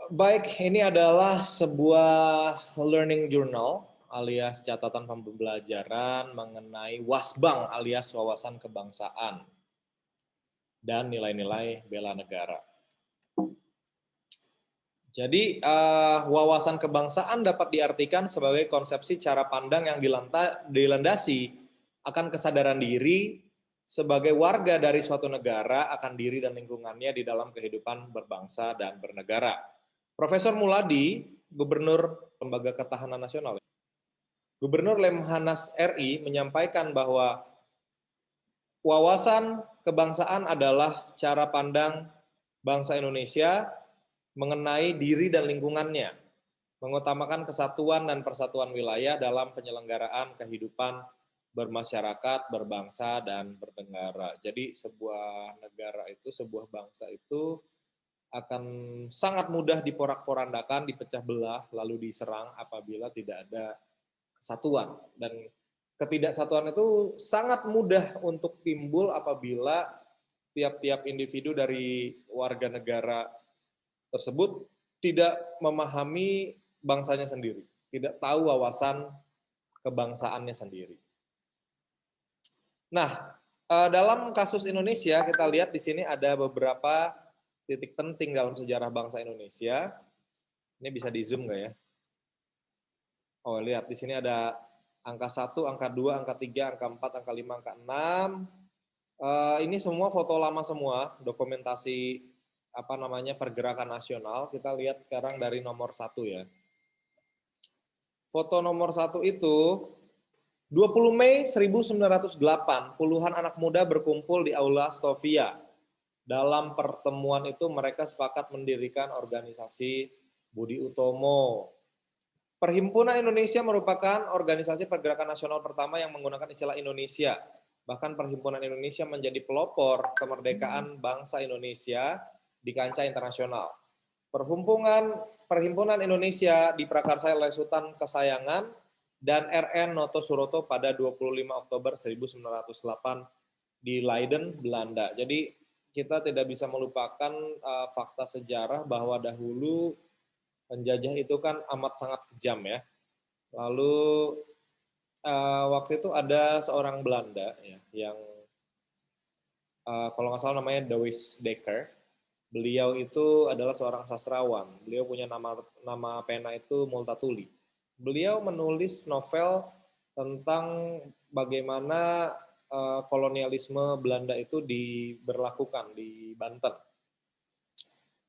Baik, ini adalah sebuah learning journal alias catatan pembelajaran mengenai Wasbang alias wawasan kebangsaan dan nilai-nilai bela negara. Jadi wawasan kebangsaan dapat diartikan sebagai konsepsi cara pandang yang dilandasi akan kesadaran diri sebagai warga dari suatu negara akan diri dan lingkungannya di dalam kehidupan berbangsa dan bernegara. Profesor Muladi, Gubernur Lembaga Ketahanan Nasional, Gubernur Lemhanas RI menyampaikan bahwa wawasan kebangsaan adalah cara pandang bangsa Indonesia mengenai diri dan lingkungannya, mengutamakan kesatuan dan persatuan wilayah dalam penyelenggaraan kehidupan bermasyarakat, berbangsa, dan bernegara. Jadi sebuah negara itu, sebuah bangsa itu akan sangat mudah diporak-porandakan, dipecah belah, lalu diserang apabila tidak ada kesatuan. Dan ketidaksatuan itu sangat mudah untuk timbul apabila tiap-tiap individu dari warga negara tersebut tidak memahami bangsanya sendiri, tidak tahu wawasan kebangsaannya sendiri. Nah, dalam kasus Indonesia kita lihat di sini ada beberapa titik penting dalam sejarah bangsa Indonesia. Ini bisa di zoom nggak ya? Oh, lihat di sini ada angka 1, angka 2, angka 3, angka 4, angka 5, angka 6. Ini semua foto lama semua, dokumentasi pergerakan nasional. Kita lihat sekarang dari nomor 1 ya. Foto nomor 1 itu 20 Mei 1908, puluhan anak muda berkumpul di Aula Sofia. Dalam pertemuan itu mereka sepakat mendirikan organisasi Budi Utomo. Perhimpunan Indonesia merupakan organisasi pergerakan nasional pertama yang menggunakan istilah Indonesia. Bahkan Perhimpunan Indonesia menjadi pelopor kemerdekaan bangsa Indonesia di kancah internasional. Perhimpunan Indonesia diprakarsai oleh Sultan Kesayangan dan RN Noto Suroto pada 25 Oktober 1908 di Leiden, Belanda. Jadi kita tidak bisa melupakan fakta sejarah bahwa dahulu penjajah itu kan amat sangat kejam ya. Lalu waktu itu ada seorang Belanda ya, yang kalau nggak salah namanya Dewis Dekker. Beliau itu adalah seorang sastrawan. Beliau punya nama pena itu Multatuli. Beliau menulis novel tentang bagaimana kolonialisme Belanda itu diberlakukan di Banten.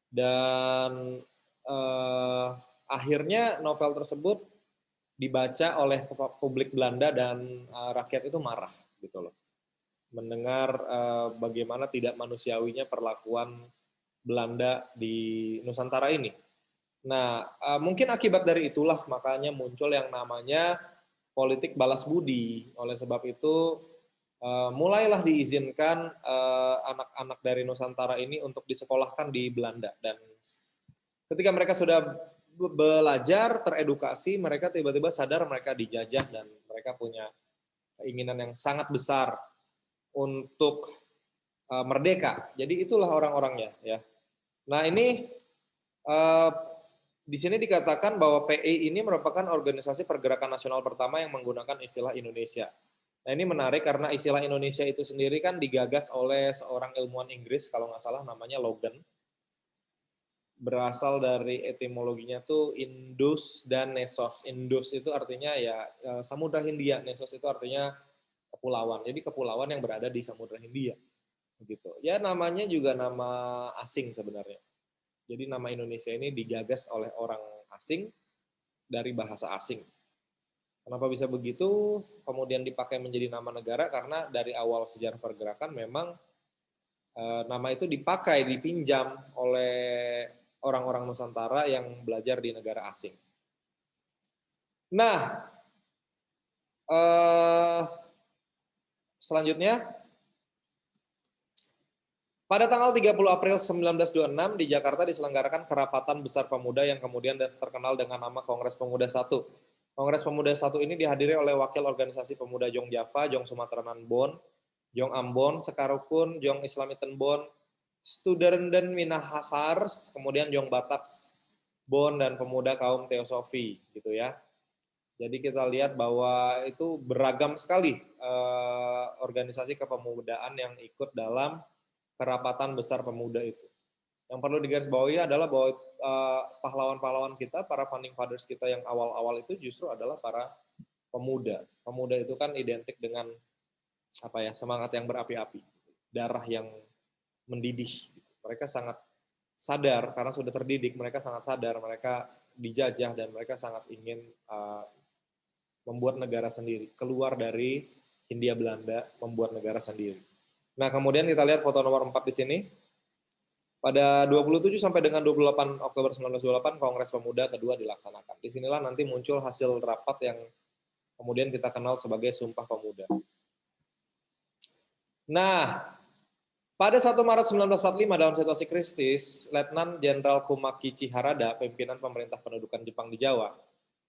Dan akhirnya novel tersebut dibaca oleh publik Belanda dan rakyat itu marah gitu loh. Mendengar bagaimana tidak manusiawinya perlakuan Belanda di Nusantara ini. Nah, mungkin akibat dari itulah makanya muncul yang namanya politik balas budi. Oleh sebab itu mulailah diizinkan anak-anak dari Nusantara ini untuk disekolahkan di Belanda. Dan ketika mereka sudah belajar, teredukasi, mereka tiba-tiba sadar mereka dijajah dan mereka punya keinginan yang sangat besar untuk merdeka. Jadi itulah orang-orangnya ya. Nah, ini di sini dikatakan bahwa PI ini merupakan organisasi pergerakan nasional pertama yang menggunakan istilah Indonesia. Nah, ini menarik karena istilah Indonesia itu sendiri kan digagas oleh seorang ilmuwan Inggris, kalau nggak salah namanya Logan. Berasal dari etimologinya tuh Indus dan Nesos. Indus itu artinya ya Samudra Hindia, Nesos itu artinya kepulauan. Jadi kepulauan yang berada di Samudra Hindia. Begitu. Ya namanya juga nama asing sebenarnya. Jadi nama Indonesia ini digagas oleh orang asing dari bahasa asing. Kenapa bisa begitu? Kemudian dipakai menjadi nama negara karena dari awal sejarah pergerakan memang nama itu dipakai, dipinjam oleh orang-orang Nusantara yang belajar di negara asing. Nah, selanjutnya pada tanggal 30 April 1926 di Jakarta diselenggarakan kerapatan besar pemuda yang kemudian terkenal dengan nama Kongres Pemuda I. Kongres Pemuda I ini dihadiri oleh wakil organisasi pemuda Jong Java, Jong Sumatera Bon, Jong Ambon, Sekarukun, Jong Islamiten Bon, Studeren Minahasars, kemudian Jong Bataks. Bond dan pemuda kaum teosofi gitu ya. Jadi kita lihat bahwa itu beragam sekali organisasi kepemudaan yang ikut dalam kerapatan besar pemuda itu. Yang perlu digarisbawahi adalah bahwa pahlawan-pahlawan kita, para founding fathers kita yang awal-awal itu justru adalah para pemuda. Pemuda itu kan identik dengan apa ya, semangat yang berapi-api, darah yang mendidih. Mereka sangat sadar karena sudah terdidik, mereka sangat sadar mereka dijajah dan mereka sangat ingin membuat negara sendiri, keluar dari Hindia Belanda, membuat negara sendiri. Nah, kemudian kita lihat foto nomor 4 di sini. Pada 27 sampai dengan 28 Oktober 1928, Kongres Pemuda kedua dilaksanakan. Disinilah nanti muncul hasil rapat yang kemudian kita kenal sebagai Sumpah Pemuda. Nah, pada 1 Maret 1945 dalam situasi krisis, Letnan Jenderal Kumakichi Harada, pimpinan pemerintah pendudukan Jepang di Jawa,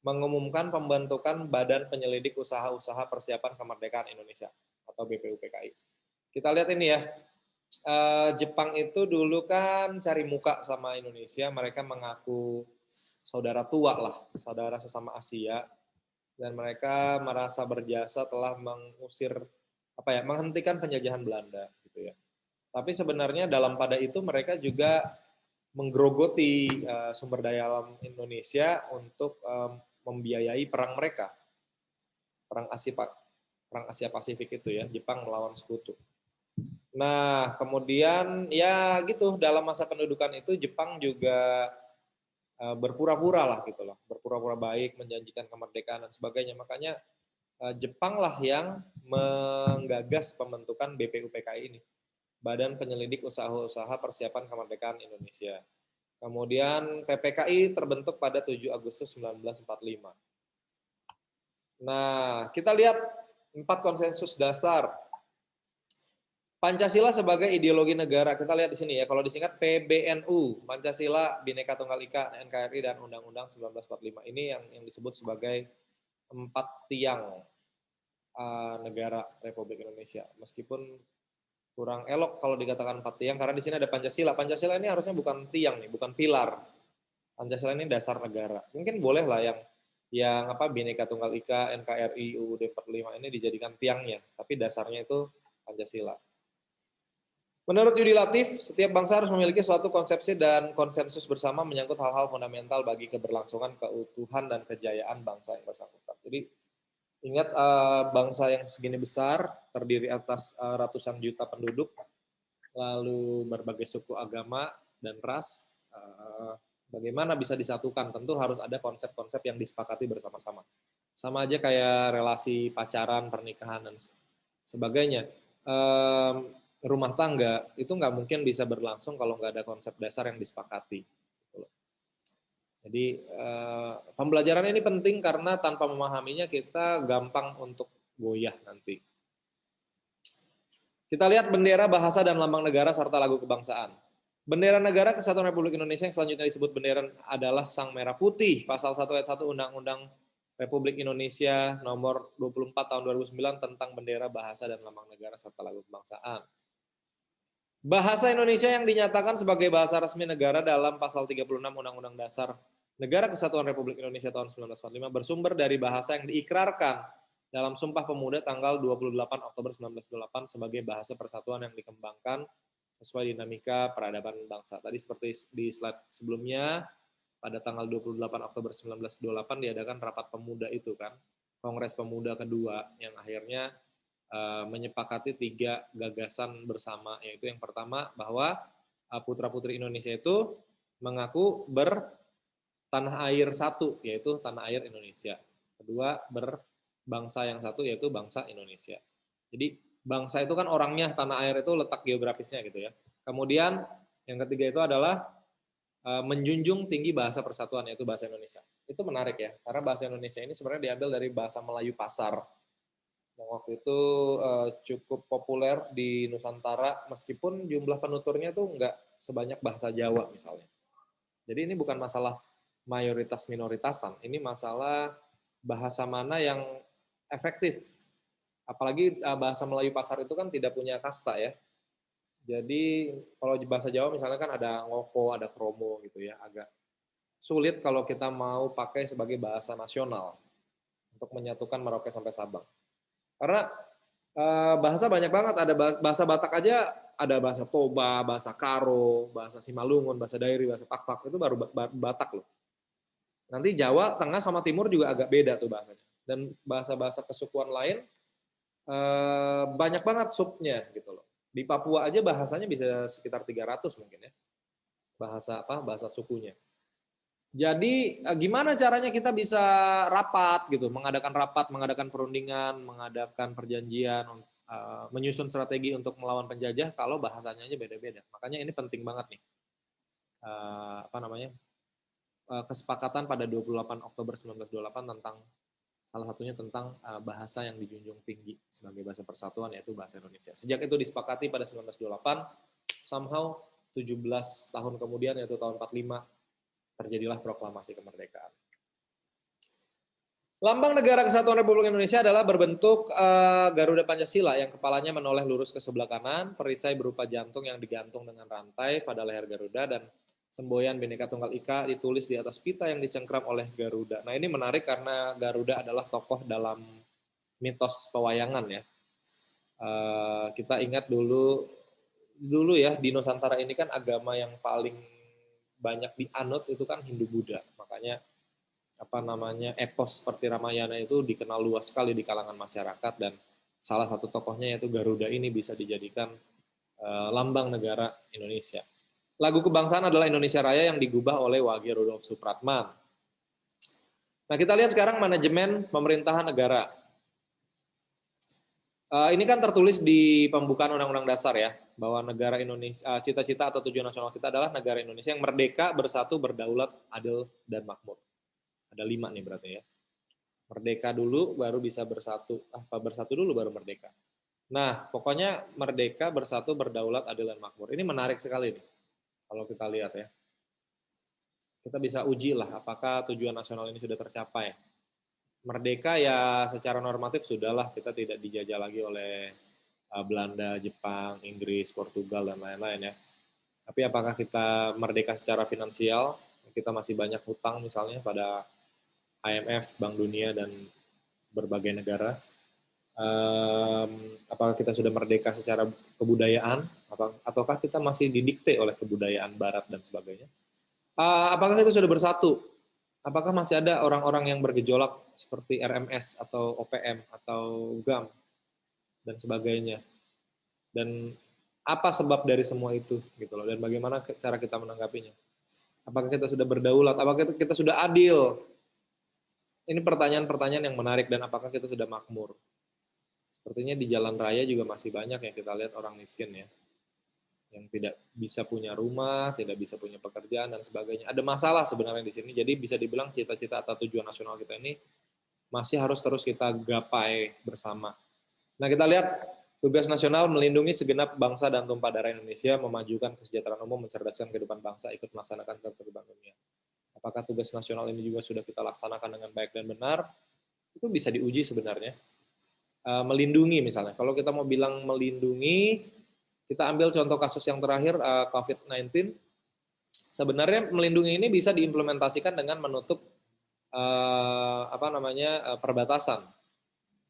mengumumkan pembentukan Badan Penyelidik Usaha-Usaha Persiapan Kemerdekaan Indonesia atau BPUPKI. Kita lihat ini ya, Jepang itu dulu kan cari muka sama Indonesia, mereka mengaku saudara tua lah, saudara sesama Asia, dan mereka merasa berjasa telah mengusir menghentikan penjajahan Belanda gitu ya. Tapi sebenarnya dalam pada itu mereka juga menggerogoti sumber daya alam Indonesia untuk membiayai perang mereka, perang Asia Pasifik itu ya, Jepang melawan Sekutu. Nah, kemudian ya gitu, dalam masa pendudukan itu Jepang juga berpura-pura lah gitu loh, berpura-pura baik, menjanjikan kemerdekaan dan sebagainya. Makanya Jepang lah yang menggagas pembentukan BPUPKI ini, Badan Penyelidik Usaha-Usaha Persiapan Kemerdekaan Indonesia. Kemudian PPKI terbentuk pada 7 Agustus 1945. Nah, kita lihat 4 konsensus dasar Pancasila sebagai ideologi negara. Kita lihat di sini ya, kalau disingkat PBNU, Pancasila, Bhinneka Tunggal Ika, NKRI, dan Undang-Undang 1945. Ini yang disebut sebagai 4 tiang negara Republik Indonesia. Meskipun kurang elok kalau dikatakan 4 tiang, karena di sini ada Pancasila. Pancasila ini harusnya bukan tiang nih, bukan pilar. Pancasila ini dasar negara. Mungkin boleh lah yang Bhinneka Tunggal Ika, NKRI, UUD 45 ini dijadikan tiangnya, tapi dasarnya itu Pancasila. Menurut Yudi Latif, setiap bangsa harus memiliki suatu konsepsi dan konsensus bersama menyangkut hal-hal fundamental bagi keberlangsungan, keutuhan, dan kejayaan bangsa yang bersangkutan. Jadi ingat, bangsa yang segini besar, terdiri atas ratusan juta penduduk, lalu berbagai suku, agama, dan ras, bagaimana bisa disatukan? Tentu harus ada konsep-konsep yang disepakati bersama-sama. Sama aja kayak relasi pacaran, pernikahan, dan sebagainya. Rumah tangga itu nggak mungkin bisa berlangsung kalau nggak ada konsep dasar yang disepakati. Jadi pembelajaran ini penting karena tanpa memahaminya kita gampang untuk goyah nanti. Kita lihat bendera, bahasa, dan lambang negara serta lagu kebangsaan. Bendera Negara Kesatuan Republik Indonesia yang selanjutnya disebut bendera adalah Sang Merah Putih. Pasal 1 ayat 1 Undang-Undang Republik Indonesia nomor 24 tahun 2009 tentang bendera, bahasa, dan lambang negara serta lagu kebangsaan. Bahasa Indonesia yang dinyatakan sebagai bahasa resmi negara dalam pasal 36 Undang-Undang Dasar Negara Kesatuan Republik Indonesia tahun 1945 bersumber dari bahasa yang diikrarkan dalam Sumpah Pemuda tanggal 28 Oktober 1928 sebagai bahasa persatuan yang dikembangkan sesuai dinamika peradaban bangsa. Tadi seperti di slide sebelumnya, pada tanggal 28 Oktober 1928 diadakan rapat pemuda itu kan, Kongres Pemuda kedua yang akhirnya menyepakati 3 gagasan bersama, yaitu yang pertama bahwa putra-putri Indonesia itu mengaku bertanah air satu, yaitu tanah air Indonesia. Kedua, berbangsa yang satu, yaitu bangsa Indonesia. Jadi bangsa itu kan orangnya, tanah air itu letak geografisnya gitu ya. Kemudian yang ketiga itu adalah menjunjung tinggi bahasa persatuan, yaitu bahasa Indonesia. Itu menarik ya, karena bahasa Indonesia ini sebenarnya diambil dari bahasa Melayu pasar. Yang waktu itu cukup populer di Nusantara, meskipun jumlah penuturnya tuh nggak sebanyak bahasa Jawa misalnya. Jadi ini bukan masalah mayoritas minoritasan, ini masalah bahasa mana yang efektif. Apalagi bahasa Melayu pasar itu kan tidak punya kasta ya. Jadi kalau di bahasa Jawa misalnya kan ada ngoko, ada kromo gitu ya, agak sulit kalau kita mau pakai sebagai bahasa nasional untuk menyatukan Merauke sampai Sabang. Karena bahasa banyak banget, ada bahasa Batak aja, ada bahasa Toba, bahasa Karo, bahasa Simalungun, bahasa Dairi, bahasa Pakpak, itu baru Batak loh. Nanti Jawa, Tengah sama Timur juga agak beda tuh bahasanya. Dan bahasa-bahasa kesukuan lain banyak banget subnya gitu loh. Di Papua aja bahasanya bisa sekitar 300 mungkin ya. Bahasa sukunya. Jadi gimana caranya kita bisa rapat gitu, mengadakan rapat, mengadakan perundingan, mengadakan perjanjian, menyusun strategi untuk melawan penjajah kalau bahasanya aja beda-beda. Makanya ini penting banget nih. Kesepakatan pada 28 Oktober 1928 tentang salah satunya tentang bahasa yang dijunjung tinggi sebagai bahasa persatuan, yaitu bahasa Indonesia. Sejak itu disepakati pada 1928, somehow 17 tahun kemudian, yaitu tahun 45, terjadilah proklamasi kemerdekaan. Lambang Negara Kesatuan Republik Indonesia adalah berbentuk Garuda Pancasila yang kepalanya menoleh lurus ke sebelah kanan, perisai berupa jantung yang digantung dengan rantai pada leher Garuda, dan semboyan Bhinneka Tunggal Ika ditulis di atas pita yang dicengkram oleh Garuda. Nah, ini menarik karena Garuda adalah tokoh dalam mitos pewayangan ya. Kita ingat dulu ya di Nusantara ini kan agama yang paling banyak dianut itu kan Hindu-Buddha. Makanya epos seperti Ramayana itu dikenal luas sekali di kalangan masyarakat, dan salah satu tokohnya yaitu Garuda ini bisa dijadikan lambang negara Indonesia. Lagu kebangsaan adalah Indonesia Raya yang digubah oleh Wage Rudolf Supratman. Nah, kita lihat sekarang manajemen pemerintahan negara. Ini kan tertulis di pembukaan Undang-Undang Dasar ya, bahwa negara Indonesia, cita-cita atau tujuan nasional kita adalah negara Indonesia yang merdeka, bersatu, berdaulat, adil, dan makmur. Ada 5 nih berarti ya. Merdeka dulu baru bisa bersatu. Bersatu dulu baru merdeka. Nah, pokoknya merdeka, bersatu, berdaulat, adil, dan makmur. Ini menarik sekali nih, kalau kita lihat ya. Kita bisa uji lah apakah tujuan nasional ini sudah tercapai. Merdeka ya secara normatif sudahlah, kita tidak dijajah lagi oleh Belanda, Jepang, Inggris, Portugal, dan lain-lain ya. Tapi apakah kita merdeka secara finansial? Kita masih banyak hutang misalnya pada IMF, Bank Dunia, dan berbagai negara. Apakah kita sudah merdeka secara kebudayaan? Ataukah kita masih didikte oleh kebudayaan Barat dan sebagainya? Apakah kita sudah bersatu? Apakah masih ada orang-orang yang bergejolak seperti RMS atau OPM atau GAM dan sebagainya? Dan apa sebab dari semua itu gitu loh, dan bagaimana cara kita menanggapinya? Apakah kita sudah berdaulat? Apakah kita sudah adil? Ini pertanyaan-pertanyaan yang menarik. Dan apakah kita sudah makmur? Sepertinya di jalan raya juga masih banyak yang kita lihat orang miskin ya, yang tidak bisa punya rumah, tidak bisa punya pekerjaan dan sebagainya. Ada masalah sebenarnya di sini. Jadi bisa dibilang cita-cita atau tujuan nasional kita ini masih harus terus kita gapai bersama. Nah, kita lihat tugas nasional melindungi segenap bangsa dan tumpah darah Indonesia, memajukan kesejahteraan umum, mencerdaskan kehidupan bangsa, ikut melaksanakan ketertiban dunia. Apakah tugas nasional ini juga sudah kita laksanakan dengan baik dan benar? Itu bisa diuji sebenarnya. Melindungi misalnya, kalau kita mau bilang melindungi, kita ambil contoh kasus yang terakhir COVID-19. Sebenarnya melindungi ini bisa diimplementasikan dengan menutup perbatasan.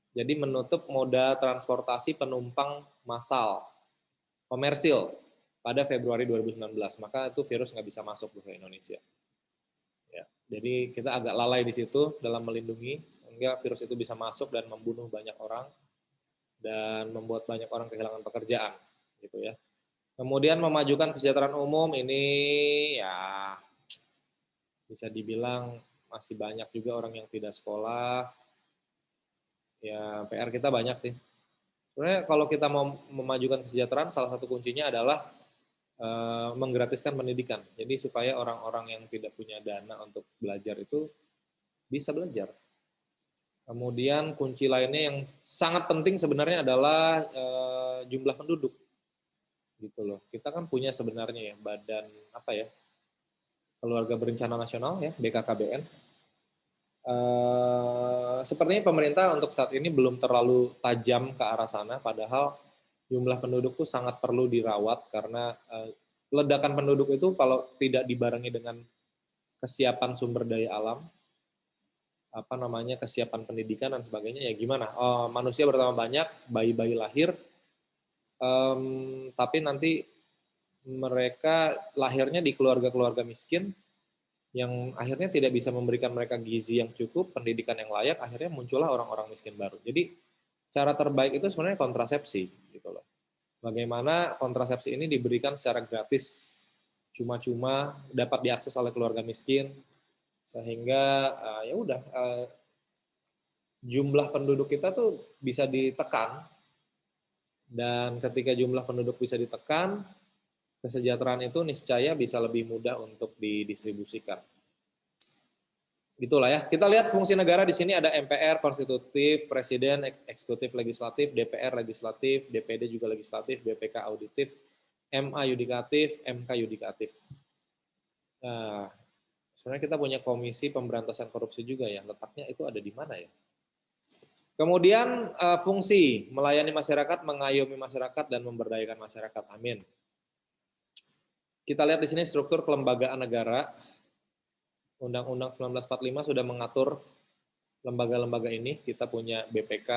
Jadi menutup moda transportasi penumpang massal komersil pada Februari 2019, maka itu virus nggak bisa masuk ke Indonesia. Ya, jadi kita agak lalai di situ dalam melindungi, sehingga virus itu bisa masuk dan membunuh banyak orang dan membuat banyak orang kehilangan pekerjaan, gitu ya. Kemudian memajukan kesejahteraan umum ini ya bisa dibilang masih banyak juga orang yang tidak sekolah. Ya PR kita banyak sih. Sebenarnya kalau kita mau memajukan kesejahteraan, salah satu kuncinya adalah menggratiskan pendidikan. Jadi supaya orang-orang yang tidak punya dana untuk belajar itu bisa belajar. Kemudian kunci lainnya yang sangat penting sebenarnya adalah jumlah penduduk. Gitu loh. Kita kan punya sebenarnya ya badan Keluarga Berencana Nasional ya, BKKBN. Sepertinya pemerintah untuk saat ini belum terlalu tajam ke arah sana, padahal jumlah penduduk itu sangat perlu dirawat karena ledakan penduduk itu kalau tidak dibarengi dengan kesiapan sumber daya alam, kesiapan pendidikan dan sebagainya. Ya gimana? Manusia bertambah banyak, bayi-bayi lahir, tapi nanti mereka lahirnya di keluarga-keluarga miskin yang akhirnya tidak bisa memberikan mereka gizi yang cukup, pendidikan yang layak, akhirnya muncullah orang-orang miskin baru. Jadi cara terbaik itu sebenarnya kontrasepsi, gitu loh. Bagaimana kontrasepsi ini diberikan secara gratis, cuma-cuma, dapat diakses oleh keluarga miskin, sehingga jumlah penduduk kita tuh bisa ditekan, dan ketika jumlah penduduk bisa ditekan, kesejahteraan itu niscaya bisa lebih mudah untuk didistribusikan. Gitulah ya. Kita lihat fungsi negara di sini ada MPR konstitutif, presiden eksekutif legislatif, DPR legislatif, DPD juga legislatif, BPK auditif, MA yudikatif, MK yudikatif. Nah, sebenarnya kita punya komisi pemberantasan korupsi juga ya. Letaknya itu ada di mana ya? Kemudian fungsi melayani masyarakat, mengayomi masyarakat dan memberdayakan masyarakat. Amin. Kita lihat di sini struktur kelembagaan negara. Undang-Undang 1945 sudah mengatur lembaga-lembaga ini. Kita punya BPK,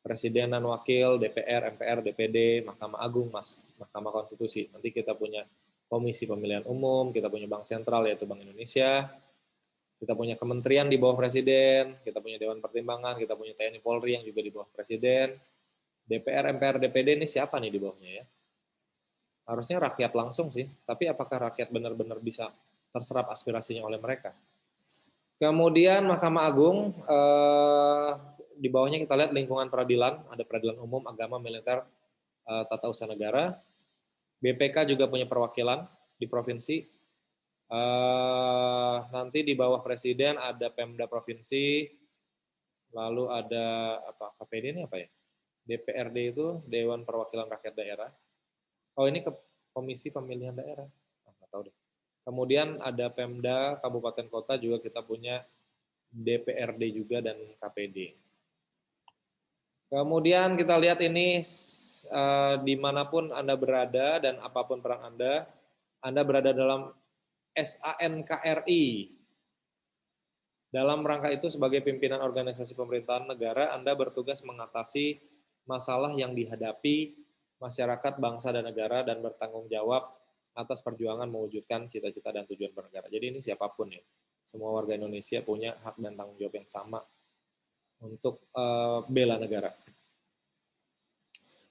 Presiden dan Wakil, DPR, MPR, DPD, Mahkamah Agung, Mahkamah Konstitusi. Nanti kita punya Komisi Pemilihan Umum, kita punya Bank Sentral yaitu Bank Indonesia, kita punya kementerian di bawah Presiden, kita punya Dewan Pertimbangan, kita punya TNI Polri yang juga di bawah Presiden, DPR, MPR, DPD ini siapa nih di bawahnya ya? Harusnya rakyat langsung sih, tapi apakah rakyat benar-benar bisa terserap aspirasinya oleh mereka? Kemudian Mahkamah Agung, di bawahnya kita lihat lingkungan peradilan, ada peradilan umum, agama, militer, tata usaha negara. BPK juga punya perwakilan di provinsi. Nanti di bawah Presiden ada Pemda Provinsi, lalu ada KPD ini apa ya? DPRD itu Dewan Perwakilan Rakyat Daerah. Oh ini Komisi Pemilihan Daerah. Nggak tahu deh. Kemudian ada Pemda Kabupaten Kota juga kita punya DPRD juga dan KPD. Kemudian kita lihat ini dimanapun Anda berada dan apapun peran Anda berada dalam SANKRI. Dalam rangka itu sebagai pimpinan organisasi pemerintahan negara, Anda bertugas mengatasi masalah yang dihadapi masyarakat, bangsa, dan negara dan bertanggung jawab atas perjuangan mewujudkan cita-cita dan tujuan bernegara. Jadi ini siapapun ya, semua warga Indonesia punya hak dan tanggung jawab yang sama untuk bela negara.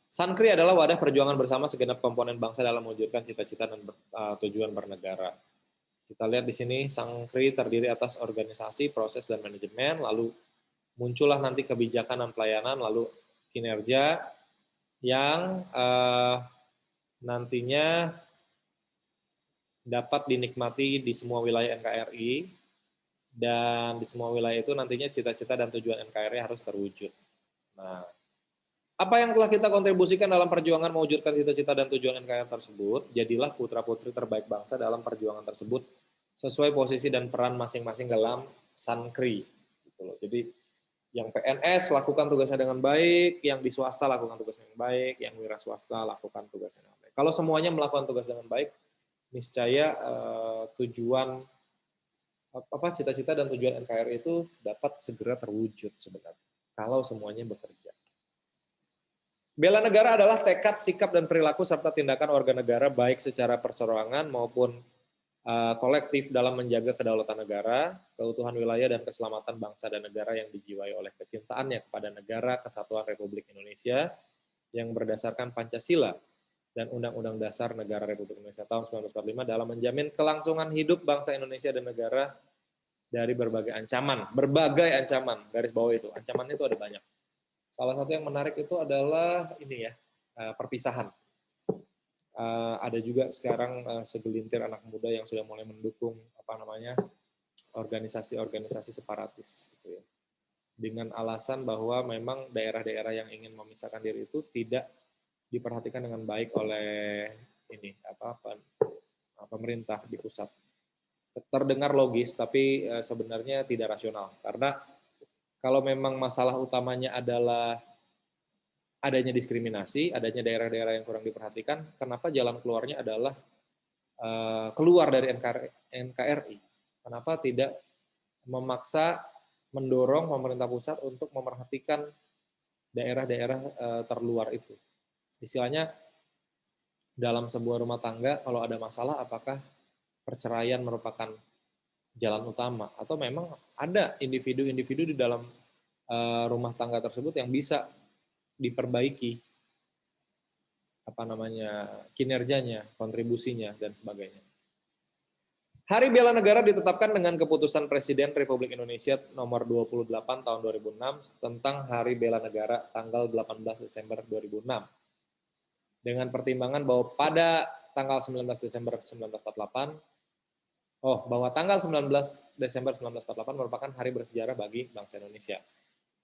Sankri adalah wadah perjuangan bersama segenap komponen bangsa dalam mewujudkan cita-cita dan tujuan bernegara. Kita lihat di sini Sankri terdiri atas organisasi, proses, dan manajemen, lalu muncullah nanti kebijakan dan pelayanan, lalu kinerja yang nantinya dapat dinikmati di semua wilayah NKRI, dan di semua wilayah itu nantinya cita-cita dan tujuan NKRI harus terwujud. Nah, apa yang telah kita kontribusikan dalam perjuangan mewujudkan cita-cita dan tujuan NKRI tersebut, jadilah putra-putri terbaik bangsa dalam perjuangan tersebut, sesuai posisi dan peran masing-masing dalam Sankri. Gitu loh. Jadi yang PNS lakukan tugasnya dengan baik, yang di swasta lakukan tugasnya dengan baik, yang wira swasta lakukan tugasnya dengan baik. Kalau semuanya melakukan tugas dengan baik, niscaya tujuan cita-cita dan tujuan NKRI itu dapat segera terwujud sebenarnya. Kalau semuanya bekerja. Bela negara adalah tekad, sikap, dan perilaku serta tindakan warga negara baik secara perseorangan maupun kolektif dalam menjaga kedaulatan negara, keutuhan wilayah, dan keselamatan bangsa dan negara yang dijiwai oleh kecintaannya kepada negara Kesatuan Republik Indonesia yang berdasarkan Pancasila dan Undang-Undang Dasar Negara Republik Indonesia tahun 1945 dalam menjamin kelangsungan hidup bangsa Indonesia dan negara dari berbagai ancaman, garis bawah itu, ancaman itu ada banyak. Salah satu yang menarik itu adalah ini ya, perpisahan. Ada juga sekarang segelintir anak muda yang sudah mulai mendukung organisasi-organisasi separatis gitu ya. Dengan alasan bahwa memang daerah-daerah yang ingin memisahkan diri itu tidak diperhatikan dengan baik oleh pemerintah di pusat. Terdengar logis tapi sebenarnya tidak rasional, karena kalau memang masalah utamanya adalah adanya diskriminasi, adanya daerah-daerah yang kurang diperhatikan, kenapa jalan keluarnya adalah keluar dari NKRI? Kenapa tidak memaksa mendorong pemerintah pusat untuk memerhatikan daerah-daerah terluar itu. Istilahnya dalam sebuah rumah tangga kalau ada masalah apakah perceraian merupakan jalan utama atau memang ada individu-individu di dalam rumah tangga tersebut yang bisa diperbaiki kinerjanya, kontribusinya dan sebagainya. Hari Bela Negara ditetapkan dengan keputusan Presiden Republik Indonesia nomor 28 tahun 2006 tentang Hari Bela Negara tanggal 18 Desember 2006. Dengan pertimbangan bahwa pada tanggal 19 Desember 1948 bahwa tanggal 19 Desember 1948 merupakan hari bersejarah bagi bangsa Indonesia.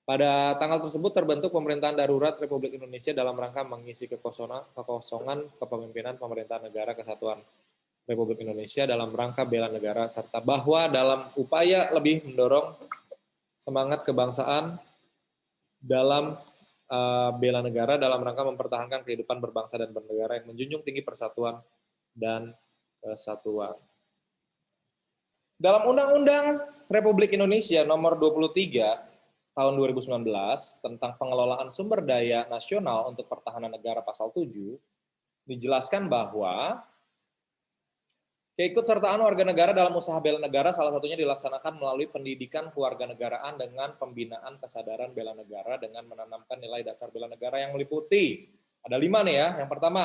Pada tanggal tersebut terbentuk pemerintahan darurat Republik Indonesia dalam rangka mengisi kekosongan kepemimpinan pemerintahan negara kesatuan Republik Indonesia dalam rangka bela negara, serta bahwa dalam upaya lebih mendorong semangat kebangsaan dalam bela negara dalam rangka mempertahankan kehidupan berbangsa dan bernegara yang menjunjung tinggi persatuan dan kesatuan. Dalam Undang-Undang Republik Indonesia nomor 23 tahun 2019 tentang pengelolaan sumber daya nasional untuk pertahanan negara pasal 7 dijelaskan bahwa keikutsertaan warga negara dalam usaha bela negara salah satunya dilaksanakan melalui pendidikan kewarganegaraan dengan pembinaan kesadaran bela negara dengan menanamkan nilai dasar bela negara yang meliputi ada 5 nih ya. Yang pertama,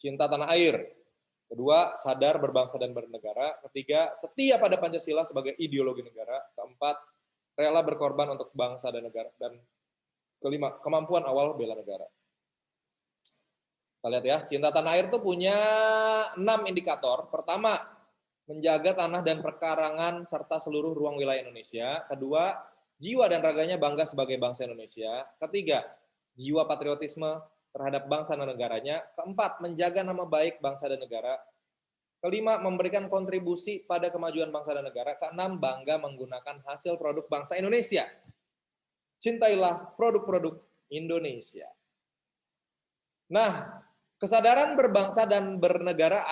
cinta tanah air. Kedua, sadar berbangsa dan bernegara. Ketiga, setia pada Pancasila sebagai ideologi negara. Keempat, rela berkorban untuk bangsa dan negara. Dan kelima, kemampuan awal bela negara. Kita lihat ya, cinta tanah air itu punya 6 indikator. Pertama, menjaga tanah dan perkarangan serta seluruh ruang wilayah Indonesia. Kedua, jiwa dan raganya bangga sebagai bangsa Indonesia. Ketiga, jiwa patriotisme terhadap bangsa dan negaranya. Keempat, menjaga nama baik bangsa dan negara. Kelima, memberikan kontribusi pada kemajuan bangsa dan negara. Keenam, bangga menggunakan hasil produk bangsa Indonesia. Cintailah produk-produk Indonesia. Nah, kesadaran berbangsa dan bernegara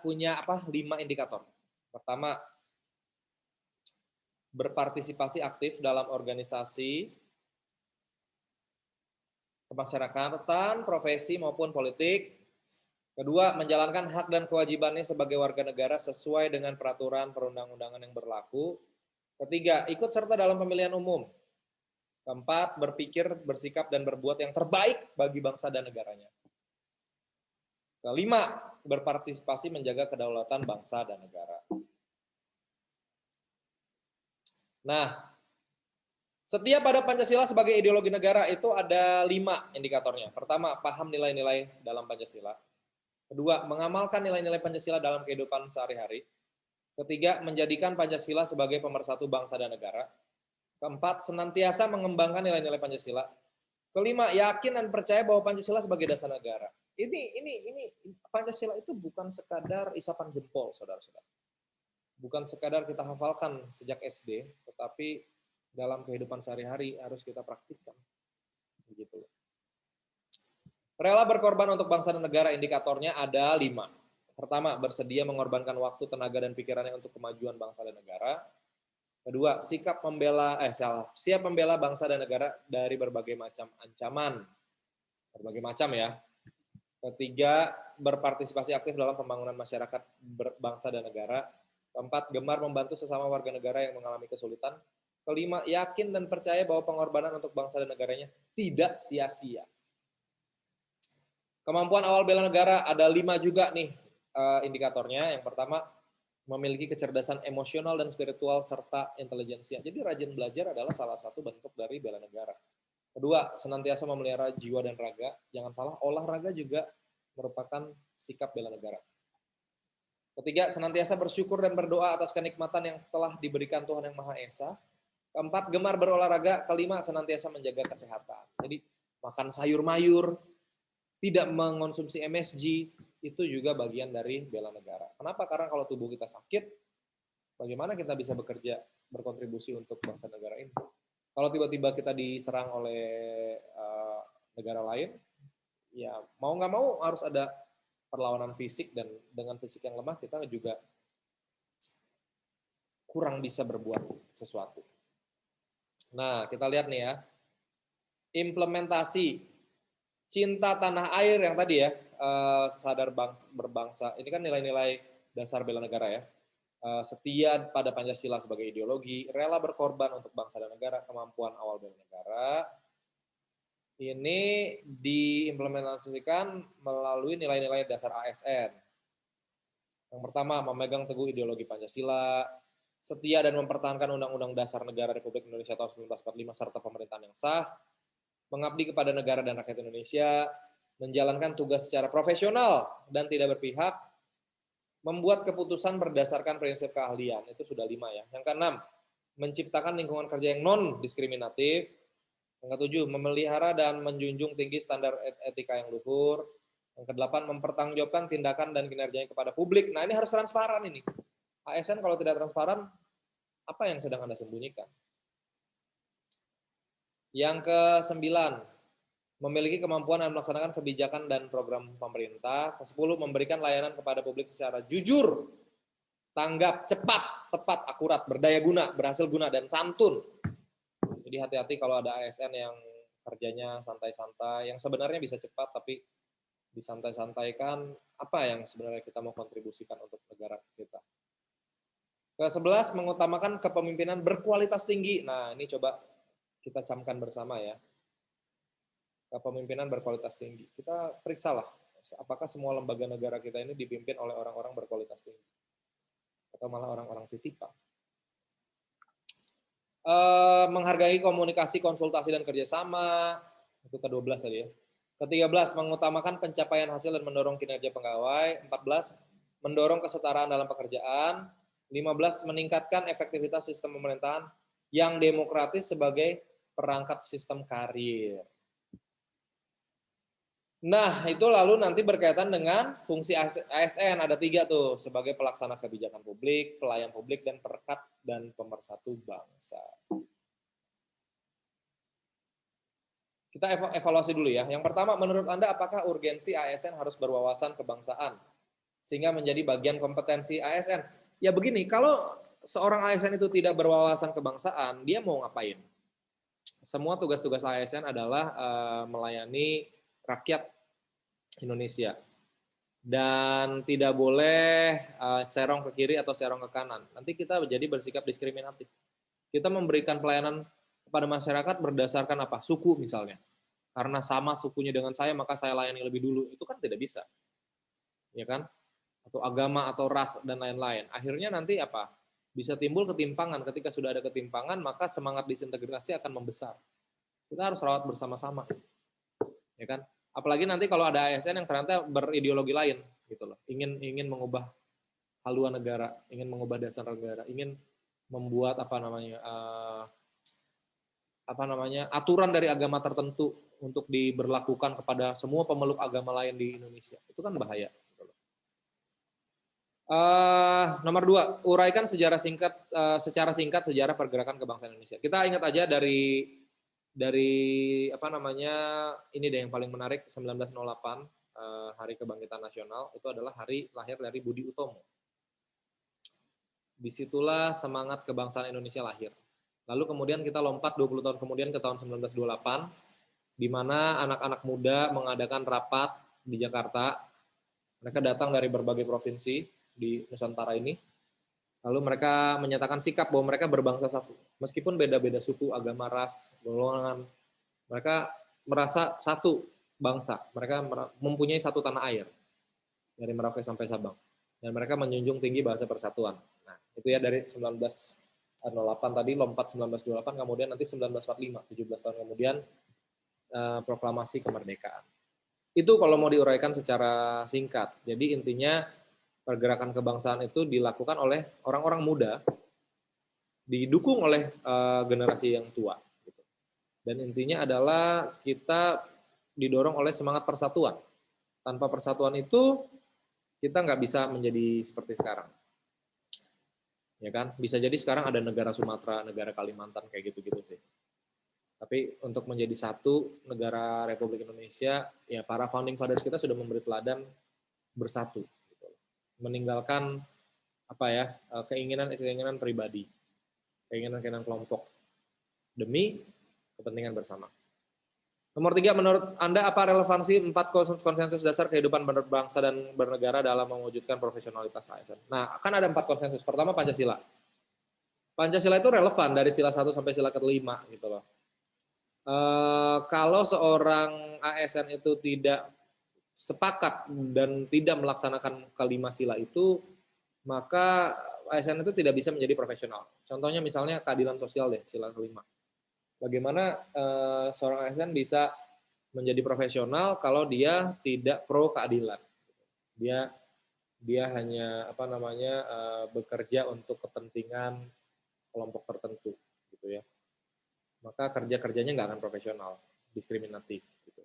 punya 5 indikator. Pertama, berpartisipasi aktif dalam organisasi kemasyarakatan, profesi maupun politik. Kedua, menjalankan hak dan kewajibannya sebagai warga negara sesuai dengan peraturan perundang-undangan yang berlaku. Ketiga, ikut serta dalam pemilihan umum. Keempat, berpikir, bersikap, dan berbuat yang terbaik bagi bangsa dan negaranya. Kelima, berpartisipasi menjaga kedaulatan bangsa dan negara. Nah, setia pada Pancasila sebagai ideologi negara itu ada 5 indikatornya. Pertama, paham nilai-nilai dalam Pancasila. Kedua, mengamalkan nilai-nilai Pancasila dalam kehidupan sehari-hari. Ketiga, menjadikan Pancasila sebagai pemersatu bangsa dan negara. Keempat, senantiasa mengembangkan nilai-nilai Pancasila. Kelima, yakin dan percaya bahwa Pancasila sebagai dasar negara. Ini Pancasila itu bukan sekadar isapan jempol, saudara-saudara. Bukan sekadar kita hafalkan sejak SD, tetapi dalam kehidupan sehari-hari harus kita praktikkan. Begitu. Rela berkorban untuk bangsa dan negara, indikatornya ada 5. Pertama, bersedia mengorbankan waktu, tenaga, dan pikirannya untuk kemajuan bangsa dan negara. Kedua, siap membela bangsa dan negara dari berbagai macam ancaman. Berbagai macam ya. Ketiga, berpartisipasi aktif dalam pembangunan masyarakat bangsa dan negara. Keempat, gemar membantu sesama warga negara yang mengalami kesulitan. Kelima, yakin dan percaya bahwa pengorbanan untuk bangsa dan negaranya tidak sia-sia. Kemampuan awal bela negara ada 5 juga nih indikatornya. Yang pertama, memiliki kecerdasan emosional dan spiritual serta intelijensia. Jadi rajin belajar adalah salah satu bentuk dari bela negara. Kedua, senantiasa memelihara jiwa dan raga. Jangan salah, olahraga juga merupakan sikap bela negara. Ketiga, senantiasa bersyukur dan berdoa atas kenikmatan yang telah diberikan Tuhan Yang Maha Esa. Keempat, gemar berolahraga. Kelima, senantiasa menjaga kesehatan. Jadi makan sayur mayur, tidak mengonsumsi MSG, itu juga bagian dari bela negara. Kenapa? Karena kalau tubuh kita sakit, bagaimana kita bisa bekerja, berkontribusi untuk bangsa negara ini? Kalau tiba-tiba kita diserang oleh negara lain, ya mau nggak mau harus ada perlawanan fisik, dan dengan fisik yang lemah kita juga kurang bisa berbuat sesuatu. Nah, kita lihat nih ya, implementasi cinta tanah air yang tadi ya, sadar berbangsa, ini kan nilai-nilai dasar bela negara ya, setia pada Pancasila sebagai ideologi, rela berkorban untuk bangsa dan negara, kemampuan awal bela negara, ini diimplementasikan melalui nilai-nilai dasar ASN. Yang pertama, memegang teguh ideologi Pancasila, setia dan mempertahankan Undang-Undang Dasar Negara Republik Indonesia tahun 1945 serta pemerintahan yang sah, mengabdi kepada negara dan rakyat Indonesia, menjalankan tugas secara profesional dan tidak berpihak, membuat keputusan berdasarkan prinsip keahlian, itu sudah 5 ya. Yang keenam, menciptakan lingkungan kerja yang non-diskriminatif. Yang ketujuh, memelihara dan menjunjung tinggi standar etika yang luhur. Yang kedelapan, mempertanggungjawabkan tindakan dan kinerjanya kepada publik. Nah, ini harus transparan ini. ASN kalau tidak transparan, apa yang sedang Anda sembunyikan? Yang ke-9, memiliki kemampuan dan melaksanakan kebijakan dan program pemerintah. Ke-10, memberikan layanan kepada publik secara jujur, tanggap, cepat, tepat, akurat, berdaya guna, berhasil guna, dan santun. Jadi hati-hati kalau ada ASN yang kerjanya santai-santai, yang sebenarnya bisa cepat tapi disantai-santaikan, apa yang sebenarnya kita mau kontribusikan untuk negara kita. Ke-11, mengutamakan kepemimpinan berkualitas tinggi. Nah, ini coba kita camkan bersama ya. Kepemimpinan berkualitas tinggi. Kita periksalah, apakah semua lembaga negara kita ini dipimpin oleh orang-orang berkualitas tinggi. Atau malah orang-orang titipan. Menghargai komunikasi, konsultasi, dan kerjasama. Itu ke-12 tadi ya. Ke-13, mengutamakan pencapaian hasil dan mendorong kinerja pegawai. 14, mendorong kesetaraan dalam pekerjaan. 15, meningkatkan efektivitas sistem pemerintahan yang demokratis sebagai perangkat sistem karir. Nah, itu lalu nanti berkaitan dengan fungsi ASN, ada 3 tuh, sebagai pelaksana kebijakan publik, pelayan publik, dan perekat dan pemersatu bangsa. Kita evaluasi dulu ya. Yang pertama, menurut Anda apakah urgensi ASN harus berwawasan kebangsaan sehingga menjadi bagian kompetensi ASN? Ya begini, kalau seorang ASN itu tidak berwawasan kebangsaan, dia mau ngapain? Semua tugas-tugas ASN adalah melayani rakyat Indonesia. Dan tidak boleh serong ke kiri atau serong ke kanan. Nanti kita jadi bersikap diskriminatif. Kita memberikan pelayanan kepada masyarakat berdasarkan apa? Suku misalnya. Karena sama sukunya dengan saya, maka saya layani lebih dulu. Itu kan tidak bisa. Ya kan? Atau agama atau ras dan lain-lain. Akhirnya nanti apa? Bisa timbul ketimpangan. Ketika sudah ada ketimpangan, maka semangat disintegrasi akan membesar. Kita harus rawat bersama-sama. Ya kan? Apalagi nanti kalau ada ASN yang ternyata berideologi lain gitu loh. Ingin mengubah haluan negara, ingin mengubah dasar negara, ingin membuat apa namanya aturan dari agama tertentu untuk diberlakukan kepada semua pemeluk agama lain di Indonesia. Itu kan bahaya. Gitu loh. Nomor 2, uraikan secara singkat sejarah pergerakan kebangsaan Indonesia. Kita ingat aja dari apa namanya, ini deh yang paling menarik, 1908 Hari Kebangkitan Nasional, itu adalah hari lahir dari Budi Utomo. Disitulah semangat kebangsaan Indonesia lahir. Lalu kemudian kita lompat 20 tahun kemudian ke tahun 1928, di mana anak-anak muda mengadakan rapat di Jakarta. Mereka datang dari berbagai provinsi di Nusantara ini. Lalu mereka menyatakan sikap bahwa mereka berbangsa satu. Meskipun beda-beda suku, agama, ras, golongan, mereka merasa satu bangsa. Mereka mempunyai satu tanah air. Dari Merauke sampai Sabang. Dan mereka menjunjung tinggi bahasa persatuan. Nah, itu ya dari 1908 tadi, lompat 1928, kemudian nanti 1945, 17 tahun kemudian, proklamasi kemerdekaan. Itu kalau mau diuraikan secara singkat. Jadi intinya, pergerakan kebangsaan itu dilakukan oleh orang-orang muda, didukung oleh generasi yang tua. Dan intinya adalah kita didorong oleh semangat persatuan. Tanpa persatuan itu, kita nggak bisa menjadi seperti sekarang. Ya kan? Bisa jadi sekarang ada negara Sumatera, negara Kalimantan, kayak gitu-gitu sih. Tapi untuk menjadi satu negara Republik Indonesia, ya para founding fathers kita sudah memberi teladan bersatu. Meninggalkan apa ya, keinginan pribadi, keinginan kelompok demi kepentingan bersama. Nomor 3, menurut Anda apa relevansi 4 konsensus dasar kehidupan berbangsa dan bernegara dalam mewujudkan profesionalitas ASN? Nah, kan ada 4 konsensus. Pertama, Pancasila. Pancasila itu relevan dari sila 1 sampai sila ke-5 gitu loh. Kalau seorang ASN itu tidak sepakat dan tidak melaksanakan kelima sila itu, maka ASN itu tidak bisa menjadi profesional. Contohnya misalnya keadilan sosial deh, sila kelima. Bagaimana seorang ASN bisa menjadi profesional kalau dia tidak pro keadilan. Dia hanya bekerja untuk kepentingan kelompok tertentu gitu ya. Maka kerja-kerjanya nggak akan profesional, diskriminatif gitu.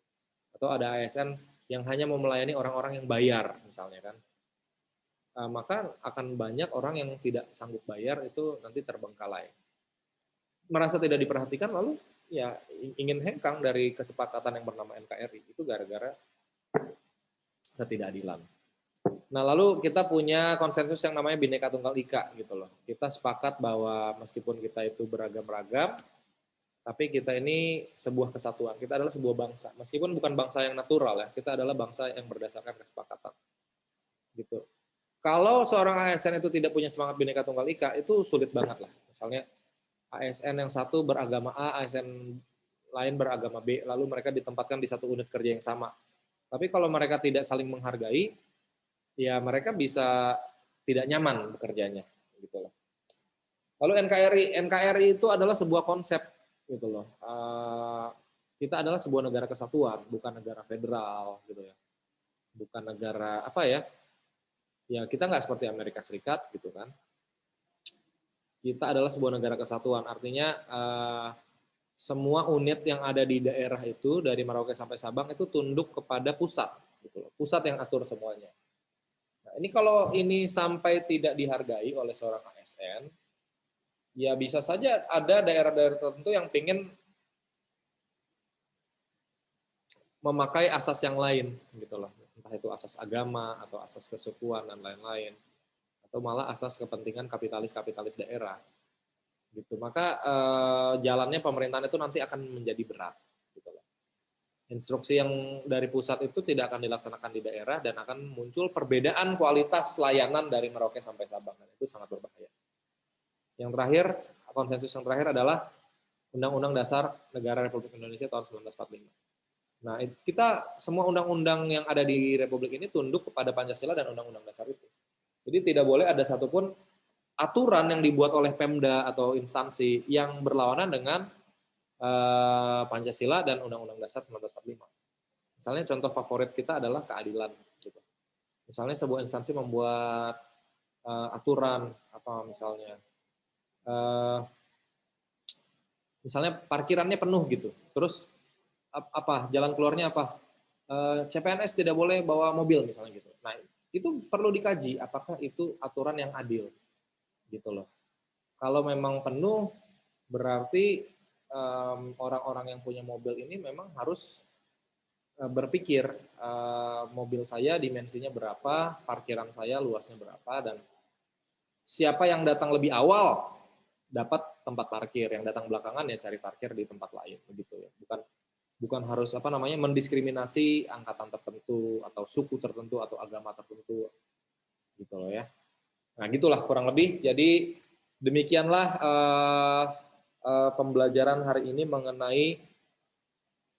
Atau ada ASN yang hanya mau melayani orang-orang yang bayar misalnya kan. Maka akan banyak orang yang tidak sanggup bayar itu nanti terbengkalai. Merasa tidak diperhatikan lalu ya ingin hengkang dari kesepakatan yang bernama NKRI itu gara-gara ketidakadilan. Nah, lalu kita punya konsensus yang namanya Bhinneka Tunggal Ika gitu loh. Kita sepakat bahwa meskipun kita itu beragam-ragam, tapi kita ini sebuah kesatuan. Kita adalah sebuah bangsa. Meskipun bukan bangsa yang natural ya, kita adalah bangsa yang berdasarkan kesepakatan. Gitu. Kalau seorang ASN itu tidak punya semangat Bhinneka Tunggal Ika, itu sulit banget lah. Misalnya ASN yang satu beragama A, ASN lain beragama B, lalu mereka ditempatkan di satu unit kerja yang sama. Tapi kalau mereka tidak saling menghargai, ya mereka bisa tidak nyaman bekerjanya. Gitu loh. Lalu NKRI itu adalah sebuah konsep, gitu loh. Kita adalah sebuah negara kesatuan, bukan negara federal, gitu ya. Bukan negara apa ya? Ya kita nggak seperti Amerika Serikat, gitu kan. Kita adalah sebuah negara kesatuan, artinya semua unit yang ada di daerah itu dari Merauke sampai Sabang itu tunduk kepada pusat, gitu loh. Pusat yang atur semuanya. Nah, ini kalau ini sampai tidak dihargai oleh seorang ASN, ya bisa saja ada daerah-daerah tertentu yang ingin memakai asas yang lain, gitu loh. Entah itu asas agama atau asas kesukuan dan lain-lain, atau malah asas kepentingan kapitalis daerah. Gitu. Maka jalannya pemerintahan itu nanti akan menjadi berat. Gitu loh. Instruksi yang dari pusat itu tidak akan dilaksanakan di daerah dan akan muncul perbedaan kualitas layanan dari Merauke sampai Sabang. Dan itu sangat berbahaya. Yang terakhir, konsensus yang terakhir adalah Undang-Undang Dasar Negara Republik Indonesia tahun 1945. Nah, kita semua undang-undang yang ada di Republik ini tunduk kepada Pancasila dan Undang-Undang Dasar itu. Jadi tidak boleh ada satupun aturan yang dibuat oleh Pemda atau instansi yang berlawanan dengan Pancasila dan Undang-Undang Dasar 1945. Misalnya contoh favorit kita adalah keadilan. Gitu. Misalnya sebuah instansi membuat aturan apa misalnya parkirannya penuh gitu, terus apa jalan keluarnya apa? CPNS tidak boleh bawa mobil misalnya gitu. Nah itu perlu dikaji apakah itu aturan yang adil gitu loh. Kalau memang penuh berarti orang-orang yang punya mobil ini memang harus berpikir mobil saya dimensinya berapa, parkiran saya luasnya berapa, dan siapa yang datang lebih awal dapat tempat parkir, yang datang belakangan ya cari parkir di tempat lain begitu ya. Bukan harus mendiskriminasi angkatan tertentu atau suku tertentu atau agama tertentu gitu loh ya. Nah, gitulah kurang lebih. Jadi demikianlah pembelajaran hari ini mengenai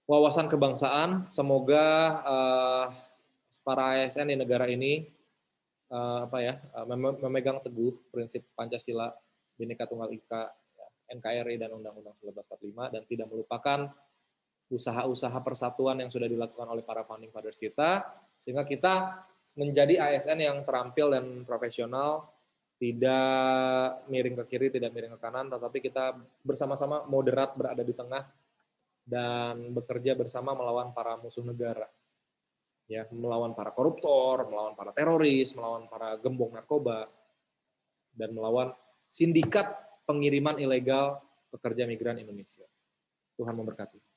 wawasan kebangsaan. Semoga para ASN di negara ini memegang teguh prinsip Pancasila, Bhinneka Tunggal Ika, NKRI dan Undang-Undang 1945 dan tidak melupakan usaha-usaha persatuan yang sudah dilakukan oleh para founding fathers kita, sehingga kita menjadi ASN yang terampil dan profesional, tidak miring ke kiri, tidak miring ke kanan, tetapi kita bersama-sama moderat berada di tengah dan bekerja bersama melawan para musuh negara. Ya, melawan para koruptor, melawan para teroris, melawan para gembong narkoba, dan melawan sindikat pengiriman ilegal pekerja migran Indonesia. Tuhan memberkati.